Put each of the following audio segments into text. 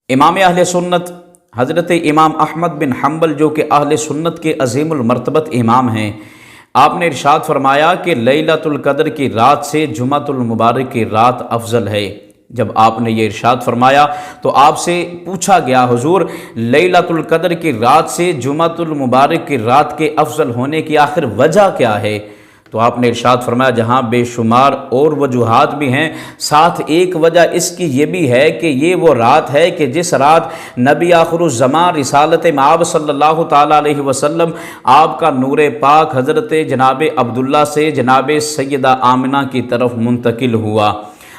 امام اہل سنت حضرت امام احمد بن حنبل جو کہ اہل سنت کے عظیم المرتبت امام ہیں، آپ نے ارشاد فرمایا کہ لیلۃ القدر کی رات سے جمعۃ المبارک کی رات افضل ہے۔ جب آپ نے یہ ارشاد فرمایا تو آپ سے پوچھا گیا، حضور لیلۃ القدر کی رات سے جمعۃ المبارک کی رات کے افضل ہونے کی آخر وجہ کیا ہے؟ تو آپ نے ارشاد فرمایا جہاں بے شمار اور وجوہات بھی ہیں، ساتھ ایک وجہ اس کی یہ بھی ہے کہ یہ وہ رات ہے کہ جس رات نبی آخر الزمان رسالت مآب صلی اللہ تعالیٰ علیہ وسلم آپ کا نور پاک حضرت جناب عبداللہ سے جناب سیدہ آمنہ کی طرف منتقل ہوا۔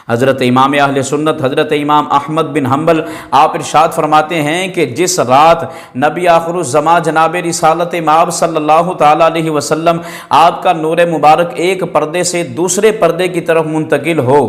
حضرت امام اہل سنت حضرت امام احمد بن حنبل آپ ارشاد فرماتے ہیں کہ جس رات نبی آخر الزمان جناب رسالت مآب صلی اللہ تعالیٰ علیہ وسلم آپ کا نور مبارک ایک پردے سے دوسرے پردے کی طرف منتقل ہو،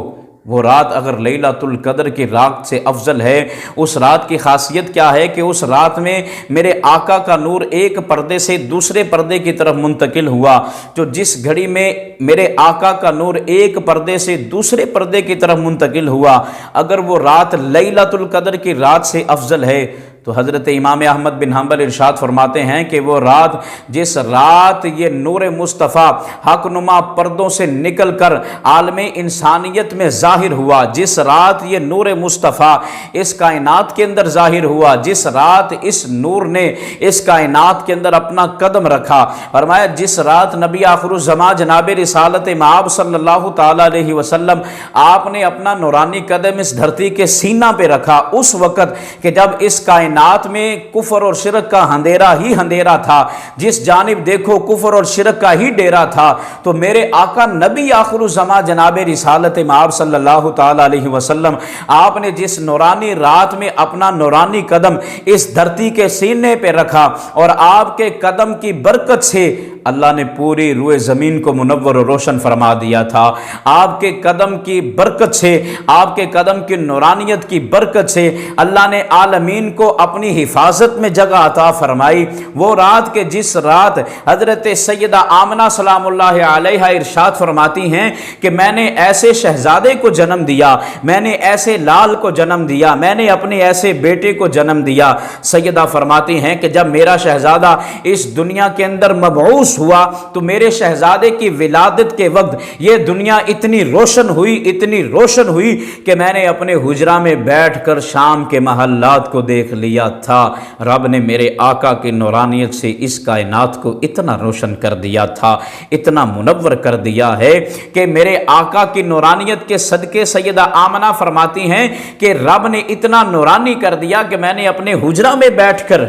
وہ رات اگر لیلۃ القدر کی رات سے افضل ہے، اس رات کی خاصیت کیا ہے کہ اس رات میں میرے آقا کا نور ایک پردے سے دوسرے پردے کی طرف منتقل ہوا۔ جو جس گھڑی میں میرے آقا کا نور ایک پردے سے دوسرے پردے کی طرف منتقل ہوا، اگر وہ رات لیلۃ القدر کی رات سے افضل ہے تو حضرت امام احمد بن حنبل ارشاد فرماتے ہیں کہ وہ رات جس رات یہ نور مصطفیٰ حق نما پردوں سے نکل کر عالم انسانیت میں ظاہر ہوا، جس رات یہ نور مصطفیٰ اس کائنات کے اندر ظاہر ہوا، جس رات اس نور نے اس کائنات کے اندر اپنا قدم رکھا، فرمایا جس رات نبی آخر الزمان جناب رسالت مآب صلی اللہ تعالیٰ علیہ وسلم آپ نے اپنا نورانی قدم اس دھرتی کے سینہ پہ رکھا، اس وقت کہ جب اس کائنات میں کفر اور شرک کا اندھیرا ہی اندھیرا تھا، جس جانب دیکھو کفر اور شرک کا ہی ڈیرا تھا، تو میرے آقا نبی آخر الزمان جناب رسالت مآب صلی اللہ تعالیٰ علیہ وسلم آپ نے جس نورانی رات میں اپنا نورانی قدم اس دھرتی کے سینے پہ رکھا، اور آپ کے قدم کی برکت سے اللہ نے پوری روئے زمین کو منور و روشن فرما دیا تھا۔ آپ کے قدم کی برکت سے، آپ کے قدم کی نورانیت کی برکت سے اللہ نے عالمین کو اپنی حفاظت میں جگہ عطا فرمائی۔ وہ رات کے جس رات حضرت سیدہ آمنہ سلام اللہ علیہا ارشاد فرماتی ہیں کہ میں نے ایسے شہزادے کو جنم دیا، میں نے ایسے لال کو جنم دیا، میں نے اپنے ایسے بیٹے کو جنم دیا۔ سیدہ فرماتی ہیں کہ جب میرا شہزادہ اس دنیا کے اندر مبعوث ہوا تو میرے شہزادے کی ولادت کے وقت یہ دنیا اتنی روشن ہوئی، اتنی روشن ہوئی کہ میں نے اپنے حجرہ میں بیٹھ کر شام کے محلات کو دیکھ لیا تھا۔ رب نے میرے آقا کی نورانیت سے اس کائنات کو اتنا روشن کر دیا تھا، اتنا منور کر دیا ہے کہ میرے آقا کی نورانیت کے صدقے سیدہ آمنہ فرماتی ہیں کہ رب نے اتنا نورانی کر دیا کہ میں نے اپنے حجرہ میں بیٹھ کر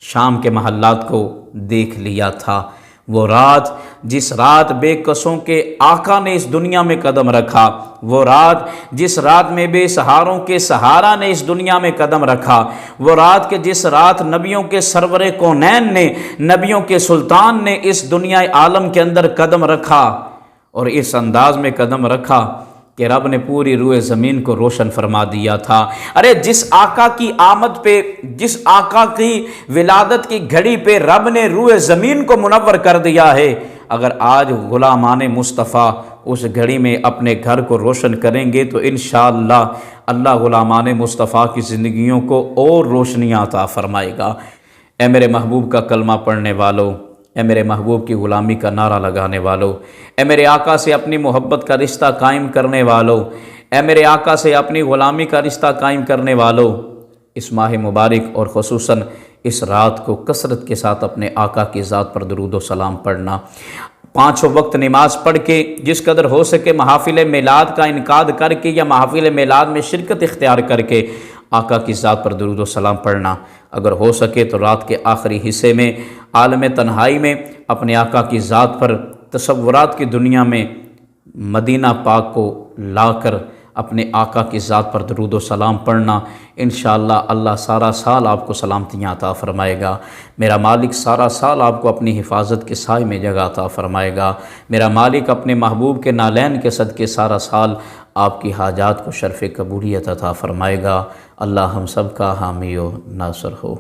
شام کے محلات کو دیکھ لیا تھا۔ وہ رات جس رات بے کسوں کے آقا نے اس دنیا میں قدم رکھا، وہ رات جس رات میں بے سہاروں کے سہارا نے اس دنیا میں قدم رکھا، وہ رات کہ جس رات نبیوں کے سرور کونین نے، نبیوں کے سلطان نے اس دنیا عالم کے اندر قدم رکھا، اور اس انداز میں قدم رکھا کہ رب نے پوری روئے زمین کو روشن فرما دیا تھا۔ ارے جس آقا کی آمد پہ، جس آقا کی ولادت کی گھڑی پہ رب نے روئے زمین کو منور کر دیا ہے، اگر آج غلامان مصطفیٰ اس گھڑی میں اپنے گھر کو روشن کریں گے تو انشاءاللہ اللہ غلامان مصطفیٰ کی زندگیوں کو اور روشنیاں عطا فرمائے گا۔ اے میرے محبوب کا کلمہ پڑھنے والوں، اے میرے محبوب کی غلامی کا نعرہ لگانے والوں، اے میرے آقا سے اپنی محبت کا رشتہ قائم کرنے والوں، اے میرے آقا سے اپنی غلامی کا رشتہ قائم کرنے والوں، اس ماہ مبارک اور خصوصاً اس رات کو کثرت کے ساتھ اپنے آقا کی ذات پر درود و سلام پڑھنا، پانچوں وقت نماز پڑھ کے جس قدر ہو سکے محافل میلاد کا انعقاد کر کے یا محافل میلاد میں شرکت اختیار کر کے آقا کی ذات پر درود و سلام پڑھنا، اگر ہو سکے تو رات کے آخری حصے میں عالم تنہائی میں اپنے آقا کی ذات پر تصورات کی دنیا میں مدینہ پاک کو لا کر اپنے آقا کی ذات پر درود و سلام پڑھنا، انشاءاللہ اللہ سارا سال آپ کو سلامتیاں عطا فرمائے گا۔ میرا مالک سارا سال آپ کو اپنی حفاظت کے سائے میں جگہ عطا فرمائے گا۔ میرا مالک اپنے محبوب کے نالین کے صدقے سارا سال آپ کی حاجات کو شرف قبولیت عطا فرمائے گا۔ اللہ ہم سب کا حامی و ناصر ہو۔